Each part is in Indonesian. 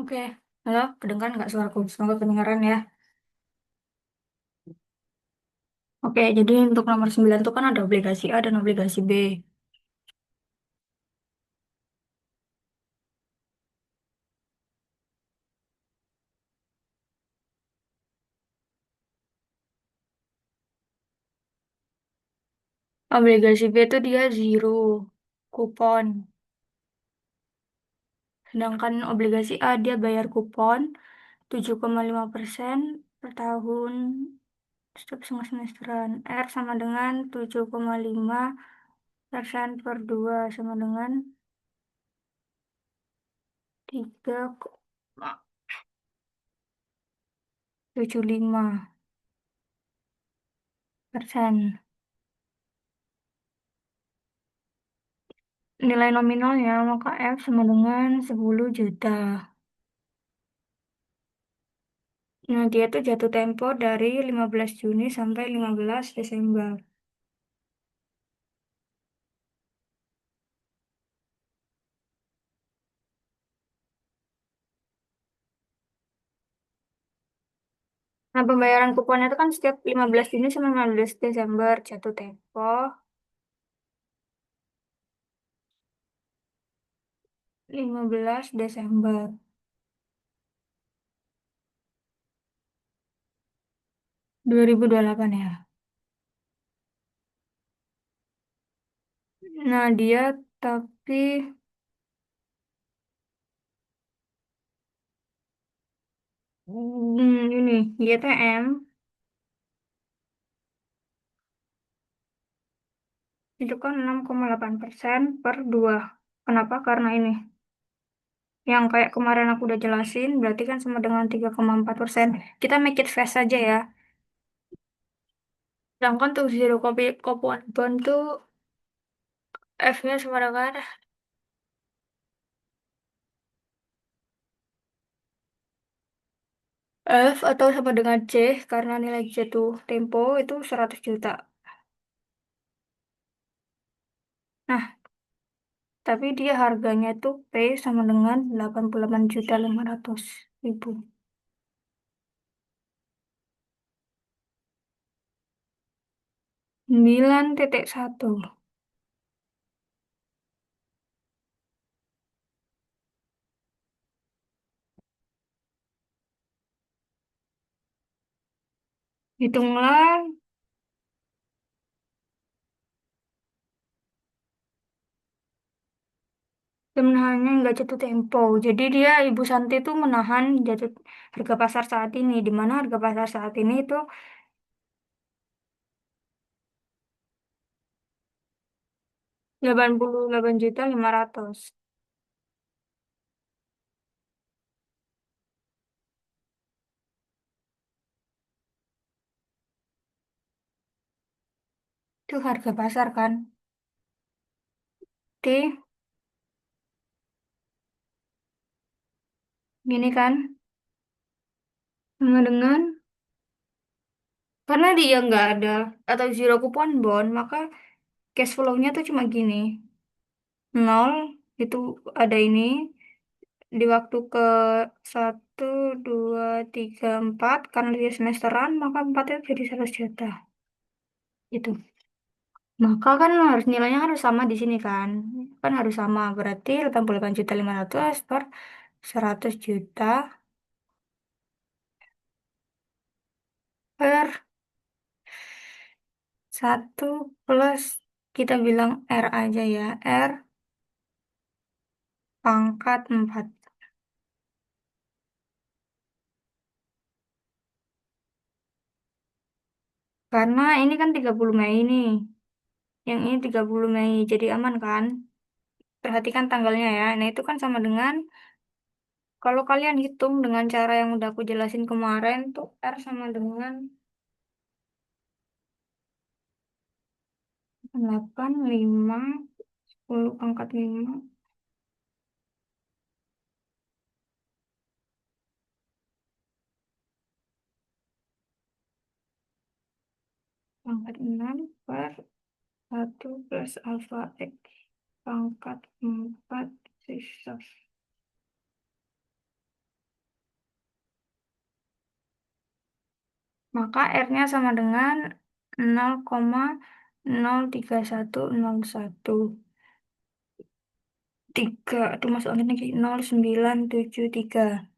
Oke, halo, kedengaran nggak suaraku? Semoga kedengaran ya. Oke, jadi untuk nomor 9 itu kan ada obligasi A dan obligasi B. Obligasi B itu dia zero kupon. Sedangkan obligasi A dia bayar kupon 7,5% per tahun setiap setengah semesteran. R sama dengan 7,5% per 2 sama dengan 3,75%. Nilai nominalnya maka F sama dengan 10 juta. Nah, dia tuh jatuh tempo dari 15 Juni sampai 15 Desember. Nah, pembayaran kuponnya itu kan setiap 15 Juni sampai 15 Desember jatuh tempo 15 Desember 2028 ya. Nah, dia tapi ini YTM itu kan 6,8% per 2. Kenapa? Karena ini. Yang kayak kemarin aku udah jelasin, berarti kan sama dengan 3,4%. Kita make it fast aja ya. Sedangkan tuh zero copy coupon bond tuh F-nya sama dengan F atau sama dengan C karena nilai jatuh tempo itu 100 juta. Nah, tapi dia harganya tuh P sama dengan 88.500.000. 9,1. Hitunglah dia menahannya nggak jatuh tempo. Jadi dia Ibu Santi tuh menahan jatuh harga pasar saat ini. Di mana harga pasar saat ini itu 88.500.000. Itu harga pasar kan. Oke, gini kan. Sama dengan karena dia nggak ada atau zero coupon bond, maka cash flow-nya tuh cuma gini. Nol, itu ada ini. Di waktu ke 1, 2, 3, 4, karena dia semesteran, maka 4 itu jadi 100 juta. Itu. Maka kan harus nilainya harus sama di sini kan. Kan harus sama. Berarti 88.500.000 per 100 juta per 1 plus kita bilang R aja ya. R pangkat 4. Karena ini kan 30 Mei nih. Yang ini 30 Mei. Jadi aman kan? Perhatikan tanggalnya ya. Nah, itu kan sama dengan kalau kalian hitung dengan cara yang udah aku jelasin kemarin tuh R sama dengan 8, 5, 10 pangkat 5, pangkat 6 per 1 plus alpha X pangkat 4 sisa. Maka R-nya sama dengan 0,03101 3 itu masuk angin lagi 0,973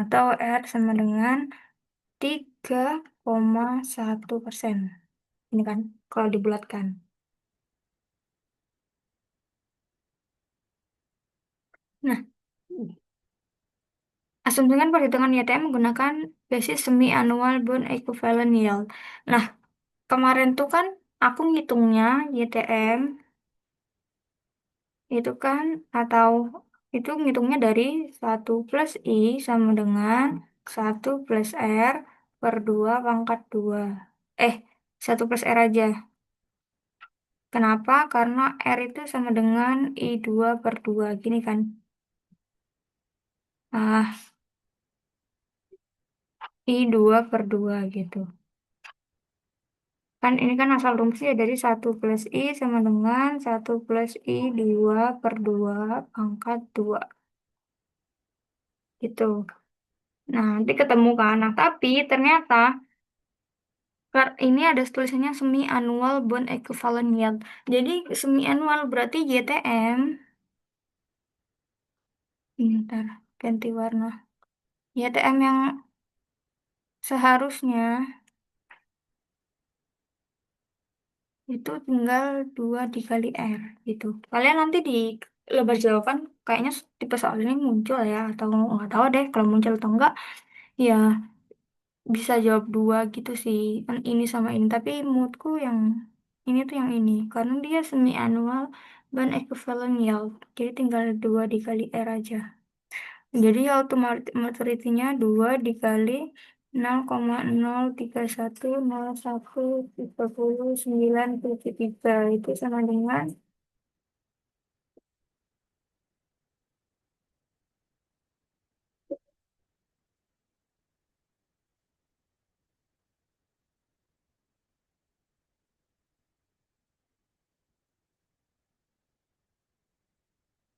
atau R sama dengan 3,1%. Ini kan kalau dibulatkan. Nah, asumsikan perhitungan YTM menggunakan basis semi-annual bond equivalent yield. Nah, kemarin tuh kan aku ngitungnya YTM itu kan atau itu ngitungnya dari 1 plus I sama dengan 1 plus R per 2 pangkat 2. Eh, 1 plus R aja. Kenapa? Karena R itu sama dengan I2 per 2. Gini kan. Ah, I2 per 2 gitu. Kan ini kan asal rumusnya dari 1 plus I sama dengan 1 plus I 2 per 2 pangkat 2 gitu. Nah, nanti ketemu kan. Nah, tapi ternyata ini ada tulisannya semi annual bond equivalent yield. Jadi semi annual berarti YTM. Ini ntar ganti warna. YTM yang seharusnya itu tinggal 2 dikali R gitu. Kalian nanti di lebar jawaban kayaknya tipe soal ini muncul ya. Atau nggak tahu deh kalau muncul atau enggak. Ya bisa jawab dua gitu sih. Kan ini sama ini. Tapi menurutku yang ini tuh yang ini. Karena dia semi annual dan equivalent yield. Jadi tinggal 2 dikali R aja. Jadi maturity-nya 2 dikali 0,03101,30,973 itu sama dengan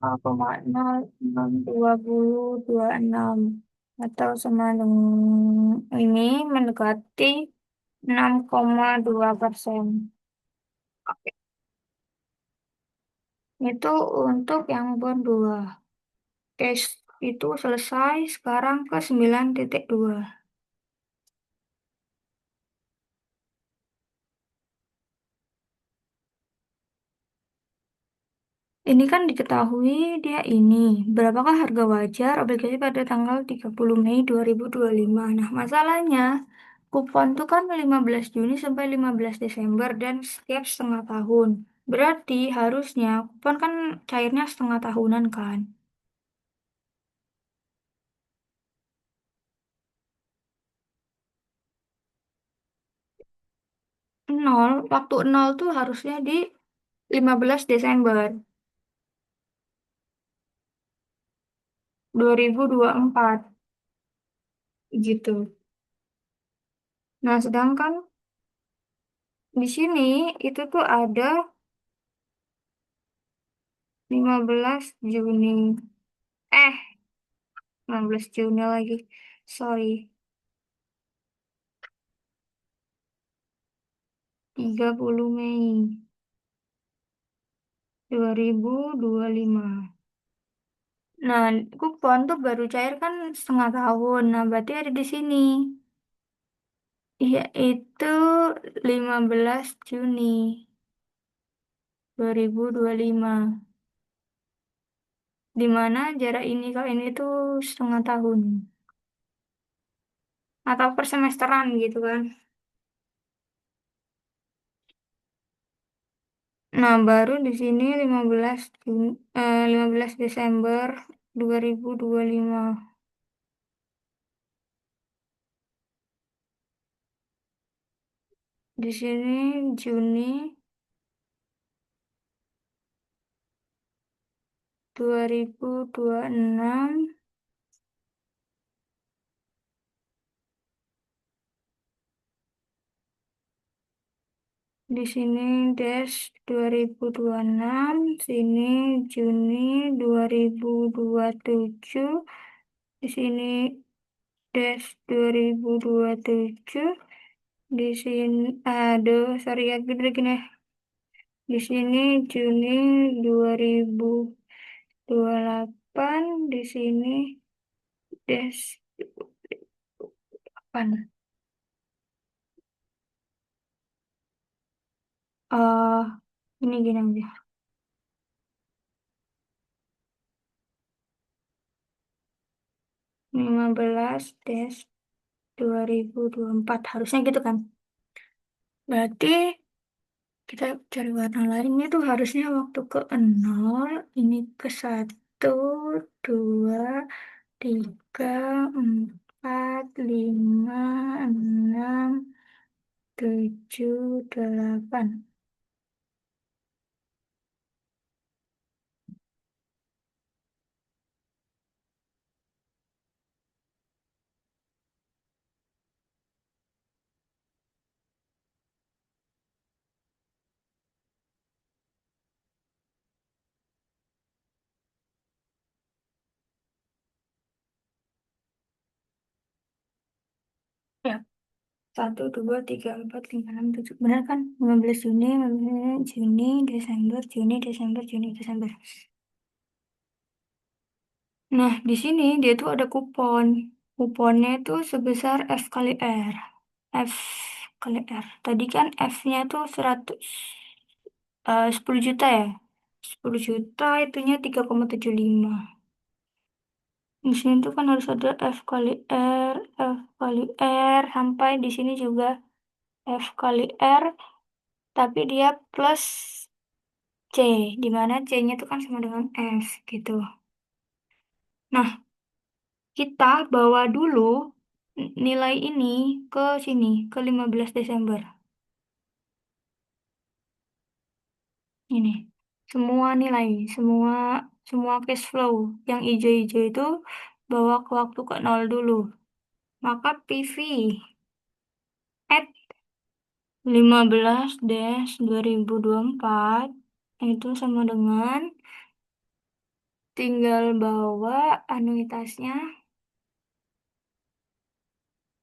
0,026 atau sama dengan ini mendekati 6,2%. Itu untuk yang bond 2. Case itu selesai sekarang ke 9,2. Ini kan diketahui dia ini. Berapakah harga wajar obligasi pada tanggal 30 Mei 2025? Nah, masalahnya kupon tuh kan 15 Juni sampai 15 Desember dan setiap setengah tahun. Berarti harusnya kupon kan cairnya setengah tahunan kan. Nol, waktu nol tuh harusnya di 15 Desember 2024 gitu. Nah, sedangkan di sini itu tuh ada 15 Juni. Eh, 16 Juni lagi. Sorry, 30 Mei 2025. Nah, kupon tuh baru cair kan setengah tahun. Nah, berarti ada di sini. Yaitu 15 Juni 2025. Di mana jarak ini kalau ini tuh setengah tahun. Atau per semesteran gitu kan. Nah, baru di sini 15 Desember 2025. Di sini Juni 2026. Di sini dash 2026. Sini Juni 2027. Di sini dash 2027. Di sini, aduh, sorry ya, gini, gini. Di sini Juni 2028, di sini Des 8. Ini gini aja. 15 harusnya gitu kan. Berarti kita cari warna lain itu harusnya waktu ke nol, ini ke satu, dua, tiga, empat, lima, enam, tujuh, delapan. Ya, satu, dua, tiga, empat, lima, enam, tujuh. Benar kan? 15 Juni, 15 Juni, Desember, Juni, Desember, Juni, Desember. Nah, di sini dia tuh ada kupon. Kuponnya itu sebesar F kali R. F kali R. Tadi kan F-nya tuh 10 juta ya. 10 juta itunya 3,75. Di sini tuh kan harus ada F kali R, F kali R, sampai di sini juga F kali R, tapi dia plus C, di mana C-nya tuh kan sama dengan F gitu. Nah, kita bawa dulu nilai ini ke sini, ke 15 Desember. Ini. Semua nilai, semua semua cash flow yang hijau-hijau itu bawa ke waktu ke nol dulu. Maka PV at 15-2024 itu sama dengan tinggal bawa anuitasnya.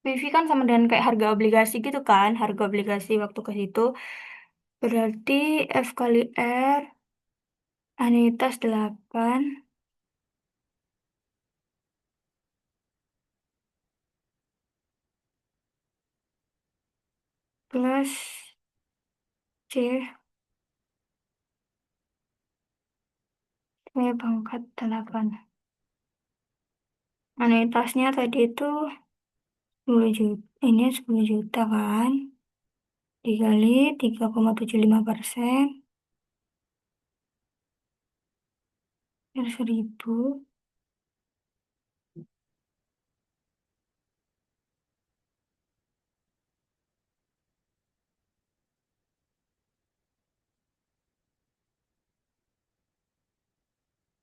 PV kan sama dengan kayak harga obligasi gitu kan, harga obligasi waktu ke situ. Berarti F kali R, anuitas 8 plus C, C pangkat 8. Anuitasnya tadi itu 10 juta, ini 10 juta kan, dikali 3,75% per 1000,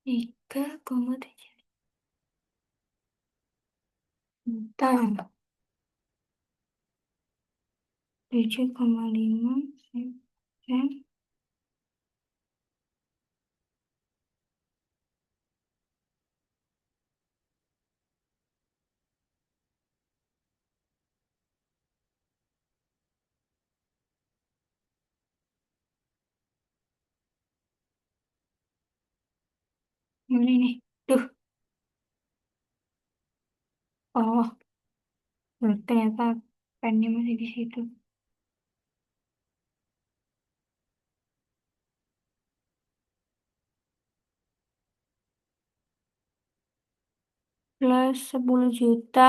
3,7 juta, 7,5%. Ini nih, tuh, oh, ternyata pennya masih di situ. Plus 10 juta,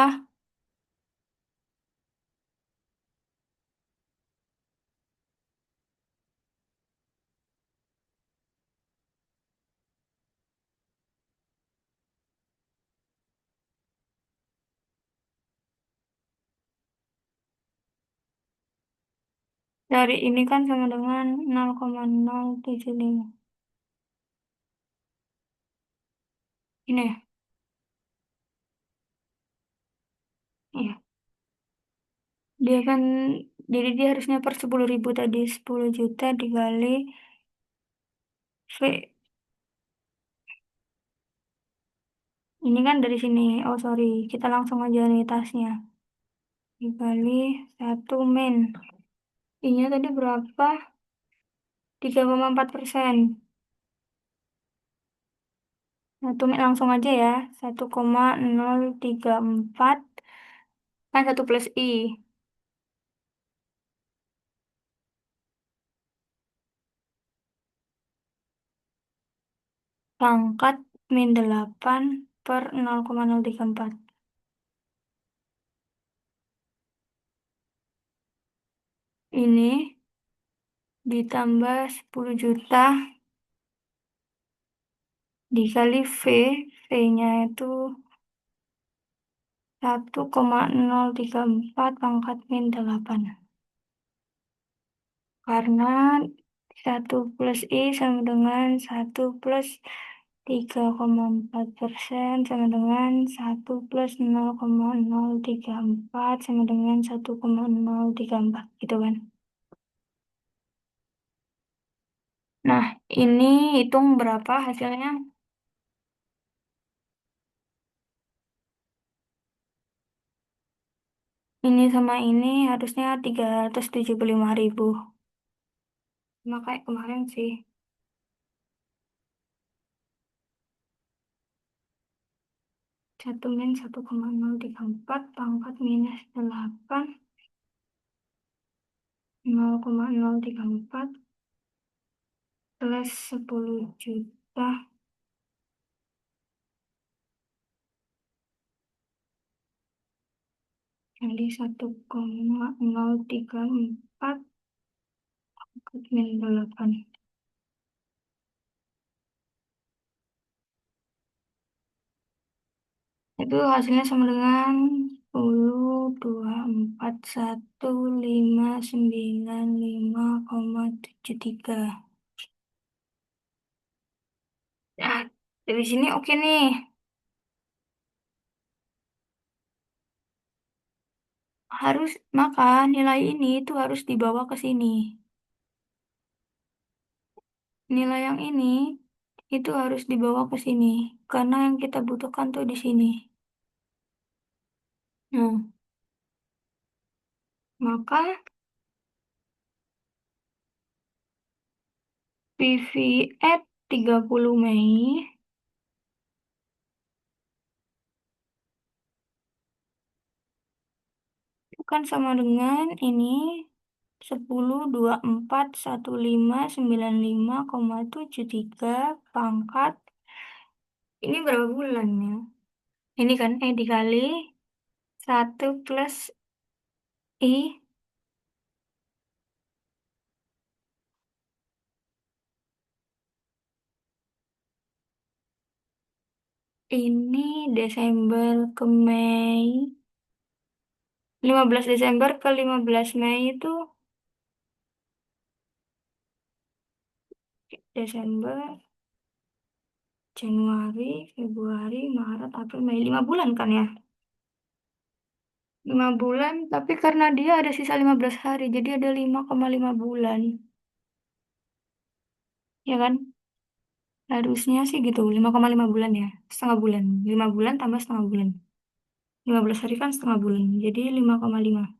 dari ini kan sama dengan 0,075. Ini ya, iya. Dia kan, jadi dia harusnya per 10.000 tadi, 10 juta dikali V. Ini kan dari sini, oh sorry, kita langsung aja nih tasnya. dikali 1 min. I-nya tadi berapa? 3,4%. 1 min langsung aja ya. 1,034 kan 1 plus I. Pangkat min 8 per 0,034. Ini ditambah 10 juta dikali V. V-nya itu 1,034 pangkat min 8. Karena 1 plus I sama dengan 1 plus 3,4% sama dengan 1 plus 0,034 sama dengan 1,034 gitu kan. Nah, ini hitung berapa hasilnya? Ini sama ini harusnya 375.000. Nah, kayak kemarin sih. 1 min 1,034 pangkat minus 8 0,034 plus 10 juta kali 1,034 pangkat min 8. Itu hasilnya sama dengan 10,24,1,5,95,73. Nah, dari sini oke nih. Harus, maka nilai ini itu harus dibawa ke sini. Nilai yang ini itu harus dibawa ke sini. Karena yang kita butuhkan tuh di sini. Nah, maka PV at 30 Mei itu kan sama dengan ini 10, 24, 15, 95,73 pangkat. Ini berapa bulannya? Ini kan dikali 1 plus I. Ini Desember ke Mei. 15 Desember ke 15 Mei itu Desember, Januari, Februari, Maret, April, Mei. 5 bulan kan ya? 5 bulan, tapi karena dia ada sisa 15 hari, jadi ada 5,5 bulan. Ya kan? Harusnya sih gitu, 5,5 bulan ya. Setengah bulan. 5 bulan tambah setengah bulan. 15 hari kan setengah bulan, jadi 5,5.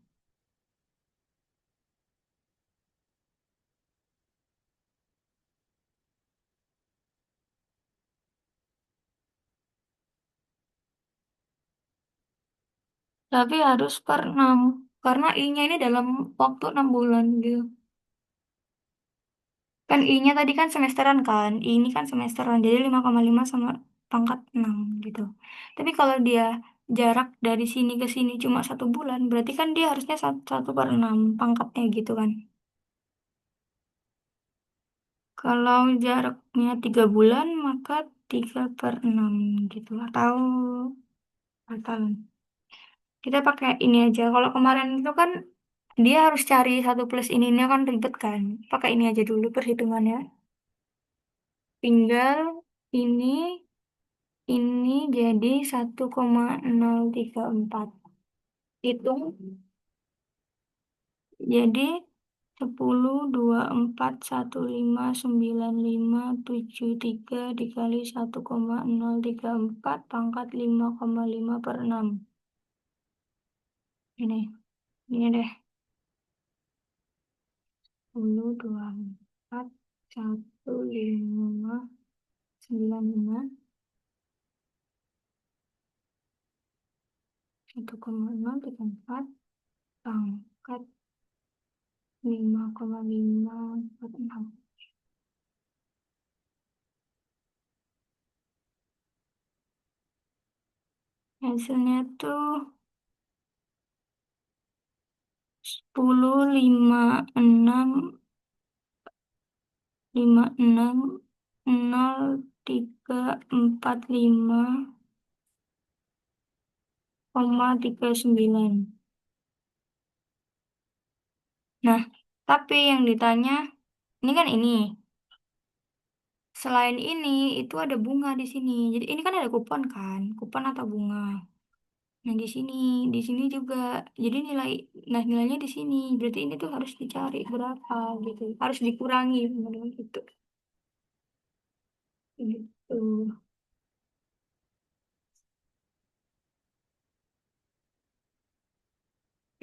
Tapi harus per 6. Karena I-nya ini dalam waktu 6 bulan gitu. Kan I-nya tadi kan semesteran kan. I ini kan semesteran. Jadi 5,5 sama pangkat 6 gitu. Tapi kalau dia jarak dari sini ke sini cuma 1 bulan, berarti kan dia harusnya 1/6 pangkatnya gitu kan. Kalau jaraknya 3 bulan, maka 3/6 gitu. Atau kita pakai ini aja. Kalau kemarin itu kan dia harus cari 1 plus ininya kan ribet kan. Pakai ini aja dulu perhitungannya. Tinggal ini jadi 1,034. Hitung jadi 10, 24, 15, 95, 73 dikali 1,034 pangkat 5,5/6. Ini. Ini deh, 10, 24, 1,596, 1,034 pangkat 5,546. Hasilnya tuh 10,56, 56,345,39. Nah, tapi yang ditanya, ini kan ini. Selain ini, itu ada bunga di sini. Jadi ini kan ada kupon kan, kupon atau bunga. Nah di sini juga. Jadi nah nilainya di sini. Berarti ini tuh harus dicari berapa gitu. Harus dikurangi, benar gitu. Gitu.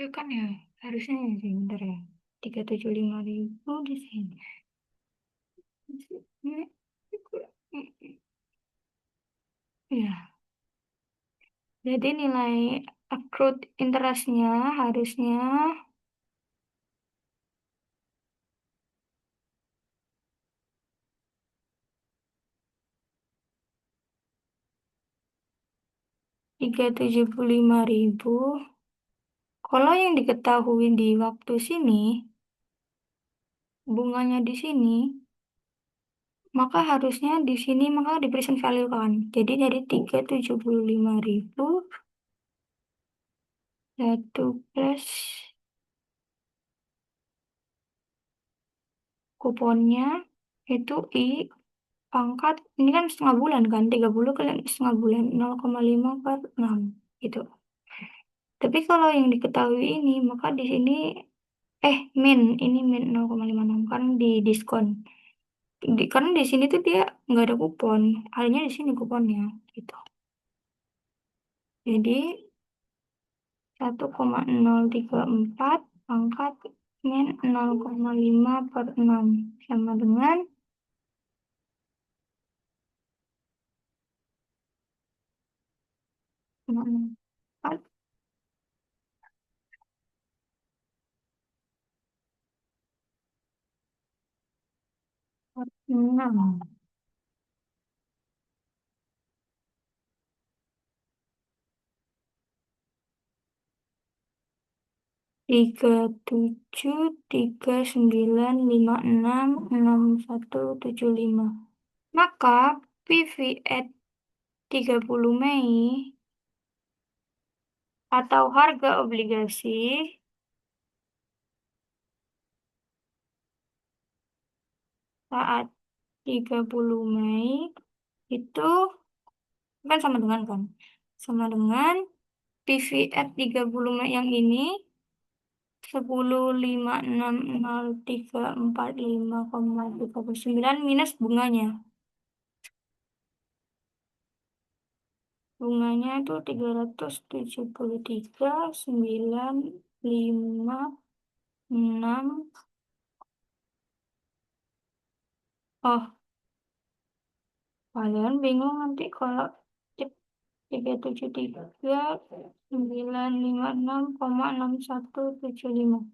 Ya kan ya, harusnya ya sih, bentar ya. 375.000 di sini. Ya, jadi nilai accrued interestnya harusnya 375.000. Kalau yang diketahui di waktu sini, bunganya di sini, maka harusnya di sini maka di present value kan. Jadi dari 375.000 satu plus kuponnya itu pangkat, ini kan setengah bulan kan, 30 kali setengah bulan, 0,5/6 gitu. Tapi kalau yang diketahui ini, maka di sini, ini min 0,56 kan di diskon. Karena di sini tuh dia nggak ada kupon, adanya di sini kuponnya gitu. Jadi 1,034 pangkat min 0,5/6 sama dengan 0,04/6. 37, 39, 56, 61, 75. Maka PV at 30 Mei atau harga obligasi saat 30 Mei itu kan sama dengan kan? Sama dengan PV at 30 Mei yang ini 10,560345,39 minus bunganya. Bunganya itu 373,956. Oh, kalian bingung nanti kalau 373,956,6175.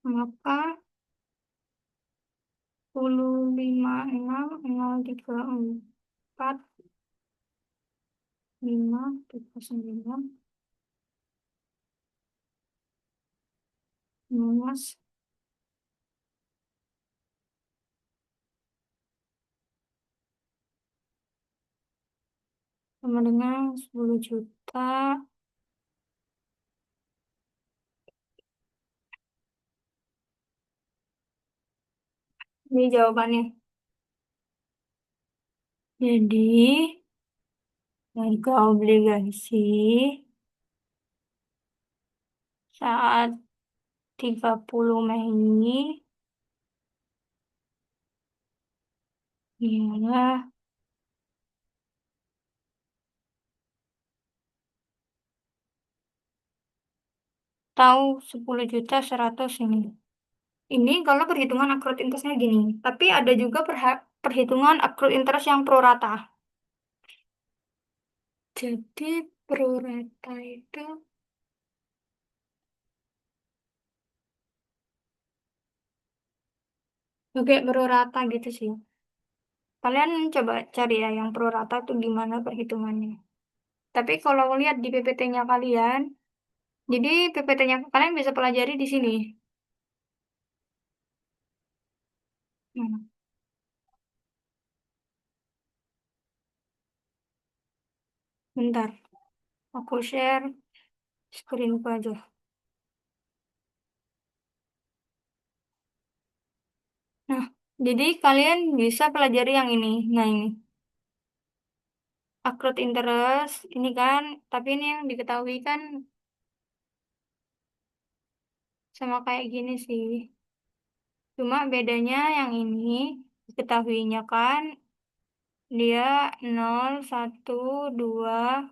Maka 10,56,034,539 minus sama dengan 10 juta. Ini jawabannya. Jadi, harga obligasi saat 30 Mei ialah Tahu 10 juta 100 ini. Ini kalau perhitungan accrued interestnya gini. Tapi ada juga perhitungan accrued interest yang pro rata. Jadi pro rata itu kayak pro rata gitu sih. Kalian coba cari ya yang pro rata itu gimana perhitungannya. Tapi kalau lihat di PPT-nya kalian, jadi PPT-nya kalian bisa pelajari di sini. Hmm, bentar, aku share screenku aja. Nah, jadi kalian bisa pelajari yang ini. Nah, ini accrued interest ini kan, tapi ini yang diketahui kan sama kayak gini sih. Cuma bedanya yang ini diketahuinya kan dia 0, 1, 2.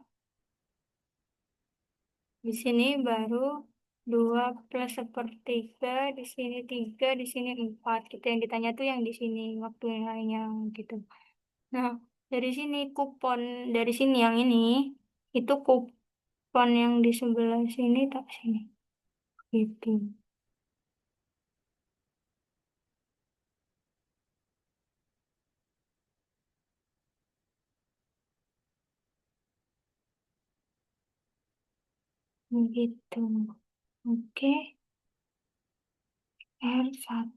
Di sini baru 2 plus sepertiga, di sini 3, di sini 4. Kita yang ditanya tuh yang di sini waktu yang lainnya gitu. Nah, dari sini kupon, dari sini yang ini, itu kupon yang di sebelah sini tak sini. Gitu. Gitu. Oke, R1.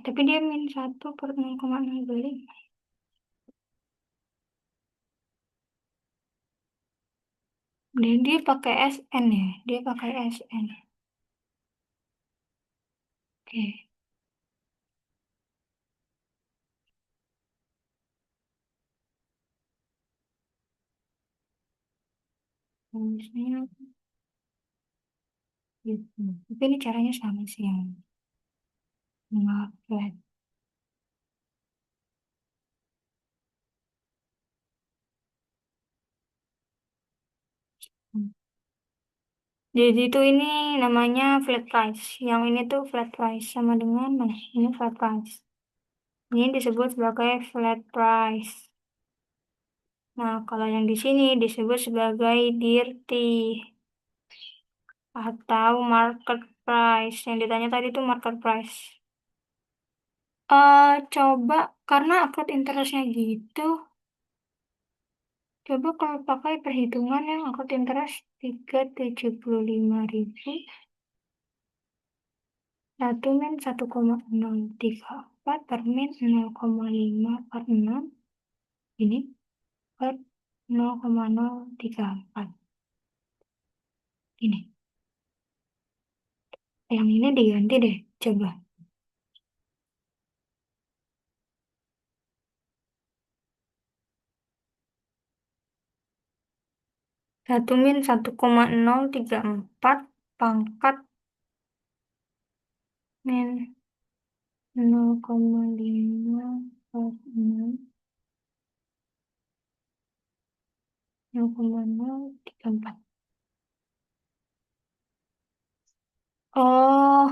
Tapi dia -1/0,05. Dia pakai SN ya. Dia pakai SN. Oke. Harusnya gitu. Tapi ini caranya sama sih yang flat. Jadi itu ini namanya flat price. Yang ini tuh flat price sama dengan mana? Ini flat price. Ini disebut sebagai flat price. Nah, kalau yang di sini disebut sebagai dirty atau market price. Yang ditanya tadi itu market price. Coba karena upload interestnya gitu. Coba kalau pakai perhitungan yang upload interest 375.000, 1 min 1,034 per min 0,5 per 6 ini per 0,034 ini. Yang ini diganti deh, coba. 1 min 1,034 pangkat min 0,5 per 6, 0,034. Oh,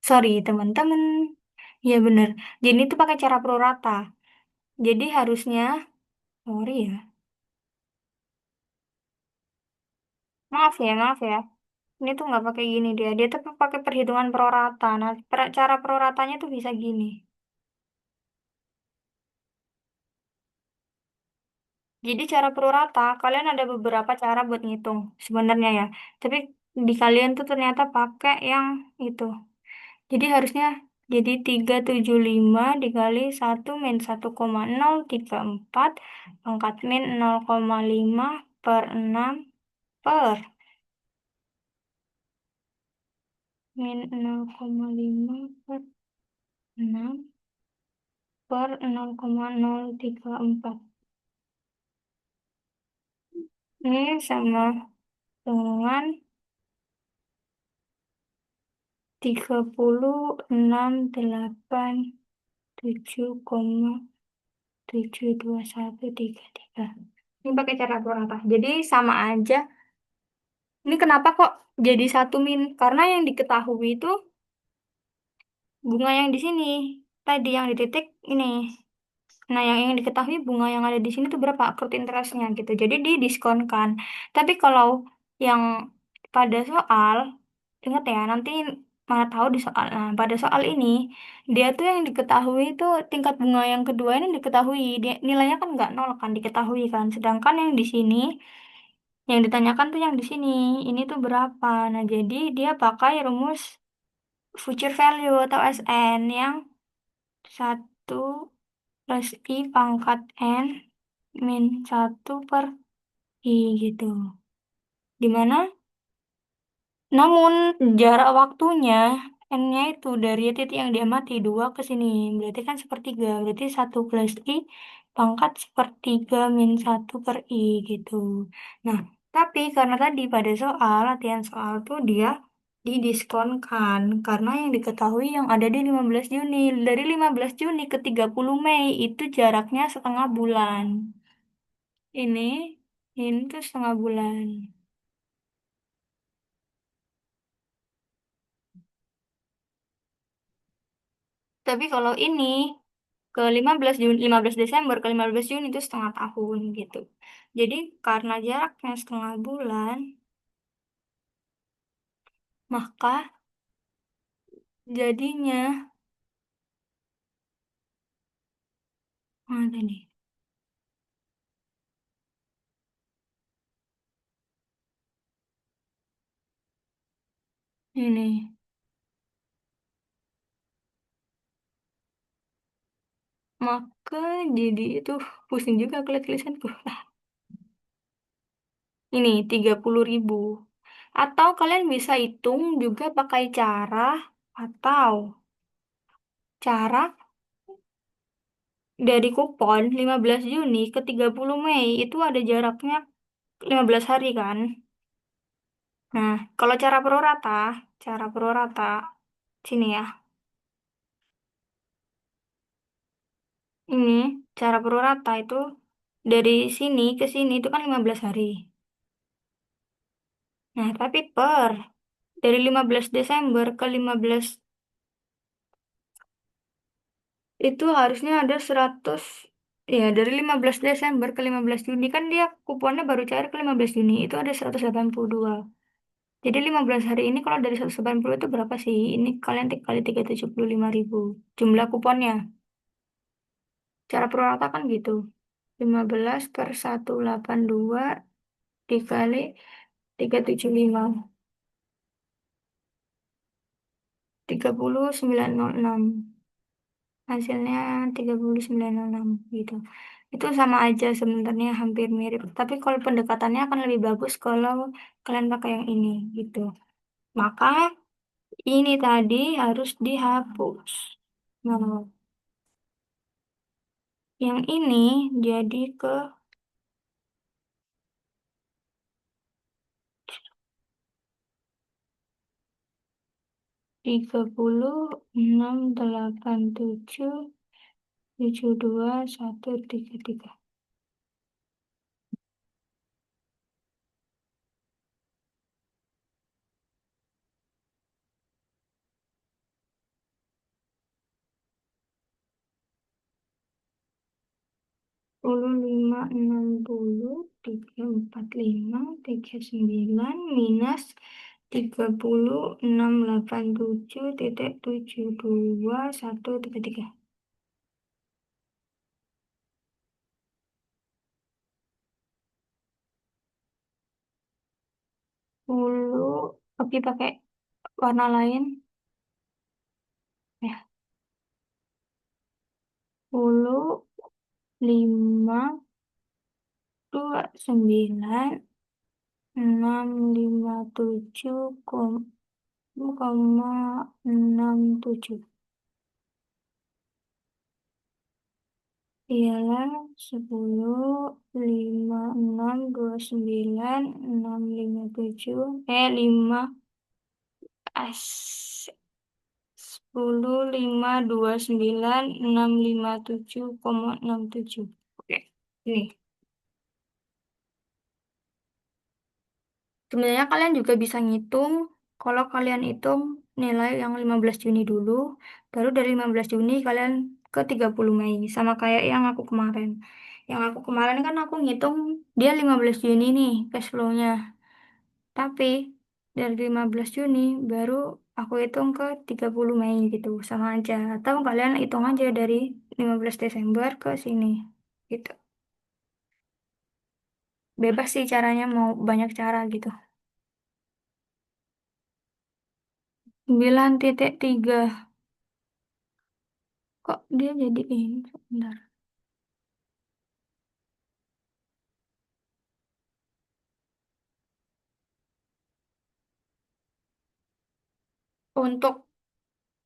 sorry teman-teman. Ya bener. Jadi itu pakai cara prorata. Jadi harusnya, sorry ya. Maaf ya. Ini tuh nggak pakai gini dia. Dia tuh pakai perhitungan prorata. Nah, cara proratanya tuh bisa gini. Jadi cara prorata, kalian ada beberapa cara buat ngitung sebenarnya ya. Tapi di kalian tuh ternyata pakai yang itu. Jadi harusnya jadi 375 dikali 1 min 1,034 pangkat min 0,5 per 6 per min 0,5 per 6 per 0,034. Ini sama dengan 36,7,72133. Ini pakai cara prorata. Jadi sama aja. Ini kenapa kok jadi 1 min? Karena yang diketahui itu bunga yang di sini. Tadi yang di titik ini. Nah, yang diketahui bunga yang ada di sini tuh berapa accrued interestnya gitu. Jadi didiskonkan. Tapi kalau yang pada soal, ingat ya, nanti mana tahu di soal. Nah, pada soal ini, dia tuh yang diketahui itu tingkat bunga yang kedua ini diketahui. Dia, nilainya kan nggak nol kan, diketahui kan. Sedangkan yang di sini, yang ditanyakan tuh yang di sini, ini tuh berapa. Nah, jadi dia pakai rumus future value atau SN yang 1 + I pangkat N -1/I gitu. Dimana namun jarak waktunya N-nya itu dari titik yang diamati 2 ke sini. Berarti kan sepertiga. Berarti 1 + I pangkat 1/3 - 1/I gitu. Nah, tapi karena tadi pada soal, latihan soal tuh dia didiskonkan. Karena yang diketahui yang ada di 15 Juni. Dari 15 Juni ke 30 Mei itu jaraknya setengah bulan. Ini, ini tuh setengah bulan. Tapi kalau ini ke 15 Juni, 15 Desember ke 15 Juni itu setengah tahun gitu. Jadi karena jaraknya setengah bulan, maka jadinya mana nih? Ini. Maka jadi itu pusing juga aku lihat tulisanku. Ini 30.000. Atau kalian bisa hitung juga pakai atau cara dari kupon 15 Juni ke 30 Mei itu ada jaraknya 15 hari kan? Nah, kalau cara prorata, sini ya. Ini cara prorata itu dari sini ke sini itu kan 15 hari. Nah, tapi dari 15 Desember ke 15 itu harusnya ada 100, ya dari 15 Desember ke 15 Juni kan dia kuponnya baru cair ke 15 Juni itu ada 182. Jadi 15 hari ini kalau dari 180 itu berapa sih? Ini kalian kali 375.000 jumlah kuponnya. Cara prorata kan gitu. 15/182 dikali 375. 30.906. Hasilnya 30.906 gitu. Itu sama aja sebenarnya hampir mirip. Tapi kalau pendekatannya akan lebih bagus kalau kalian pakai yang ini gitu. Maka ini tadi harus dihapus. Nah, yang ini jadi ke 368772 133. 35.60 -687.72 133. 10, oke pakai warna lain ya. 10, 5, 2, 9, 657,67 ialah 10, 5, 2, 9, 657. Oke, ini. Sebenarnya kalian juga bisa ngitung kalau kalian hitung nilai yang 15 Juni dulu, baru dari 15 Juni kalian ke 30 Mei, sama kayak yang aku kemarin. Yang aku kemarin kan aku ngitung dia 15 Juni nih cash flow-nya. Tapi dari 15 Juni baru aku hitung ke 30 Mei gitu, sama aja. Atau kalian hitung aja dari 15 Desember ke sini gitu. Bebas sih caranya, mau banyak cara gitu. 9,3. Kok dia jadi ini? Sebentar. Untuk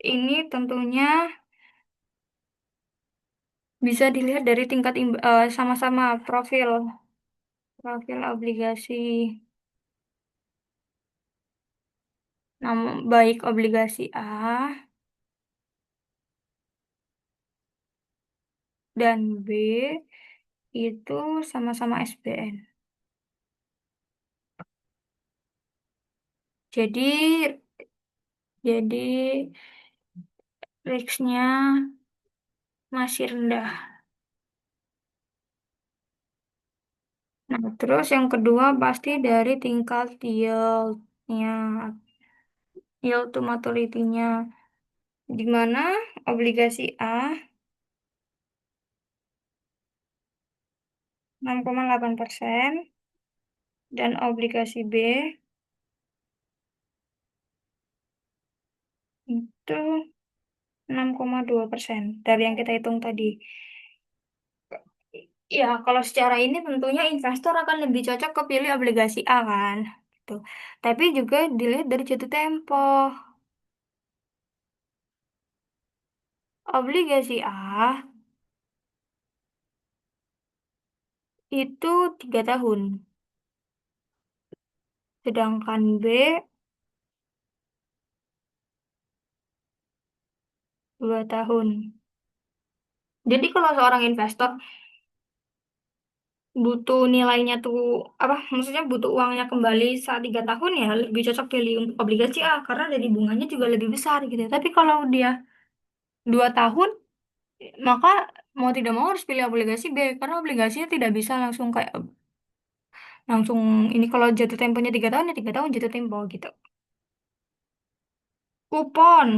ini tentunya bisa dilihat dari tingkat sama-sama profil obligasi. Namun baik obligasi A dan B itu sama-sama SBN. Jadi jadi risknya masih rendah. Nah, terus yang kedua pasti dari tingkat yield-nya, yield to maturity-nya. Di mana obligasi A 6,8% dan obligasi B itu 6,2% dari yang kita hitung tadi. Ya, kalau secara ini tentunya investor akan lebih cocok ke pilih obligasi A kan. Gitu. Tapi juga dilihat dari jatuh tempo. Obligasi A itu 3 tahun. Sedangkan B 2 tahun. Jadi kalau seorang investor butuh nilainya tuh apa maksudnya butuh uangnya kembali saat 3 tahun ya lebih cocok pilih untuk obligasi A karena dari bunganya juga lebih besar gitu. Tapi kalau dia 2 tahun maka mau tidak mau harus pilih obligasi B karena obligasinya tidak bisa langsung kayak langsung ini kalau jatuh temponya 3 tahun ya 3 tahun jatuh tempo gitu. Kupon.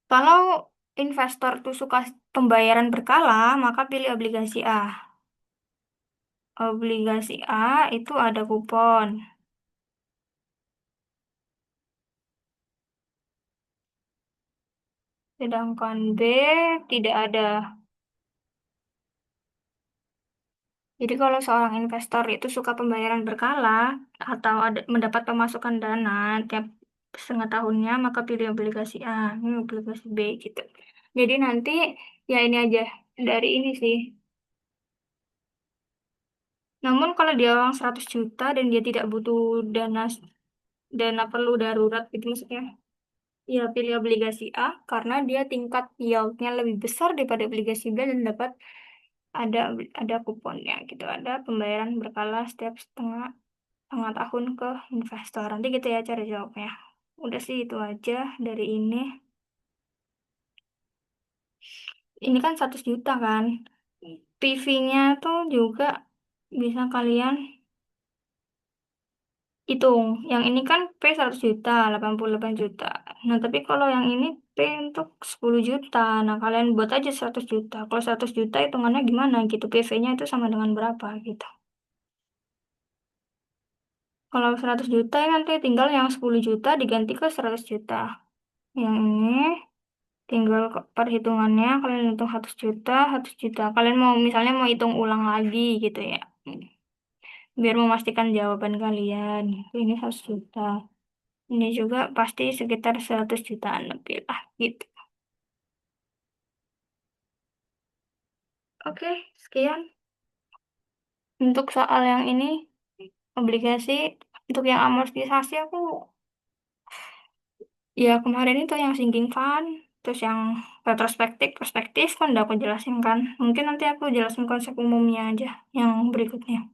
Kalau investor tuh suka pembayaran berkala maka pilih obligasi A. Obligasi A itu ada kupon. Sedangkan B tidak ada. Jadi kalau seorang investor itu suka pembayaran berkala atau ada mendapat pemasukan dana tiap setengah tahunnya, maka pilih obligasi A, ini obligasi B gitu. Jadi nanti ya ini aja dari ini sih. Namun kalau dia uang 100 juta dan dia tidak butuh dana dana perlu darurat gitu maksudnya, ya pilih obligasi A karena dia tingkat yieldnya lebih besar daripada obligasi B dan dapat ada ada kuponnya gitu, ada pembayaran berkala setiap setengah tahun ke investor. Nanti gitu ya cara jawabnya. Udah sih itu aja dari ini. Ini kan 100 juta kan. PV-nya tuh juga bisa kalian hitung. Yang ini kan P 100 juta, 88 juta. Nah, tapi kalau yang ini P untuk 10 juta. Nah, kalian buat aja 100 juta. Kalau 100 juta hitungannya gimana gitu. PV-nya itu sama dengan berapa gitu. Kalau 100 juta ya nanti tinggal yang 10 juta diganti ke 100 juta. Yang ini tinggal perhitungannya kalian hitung 100 juta, 100 juta. Kalian mau misalnya mau hitung ulang lagi gitu ya. Biar memastikan jawaban kalian. Ini 100 juta. Ini juga pasti sekitar 100 jutaan lebih lah gitu. Oke, sekian untuk soal yang ini obligasi. Untuk yang amortisasi aku ya kemarin itu yang sinking fund, terus yang retrospektif, perspektif kan udah aku jelasin kan. Mungkin nanti aku jelasin konsep umumnya aja yang berikutnya.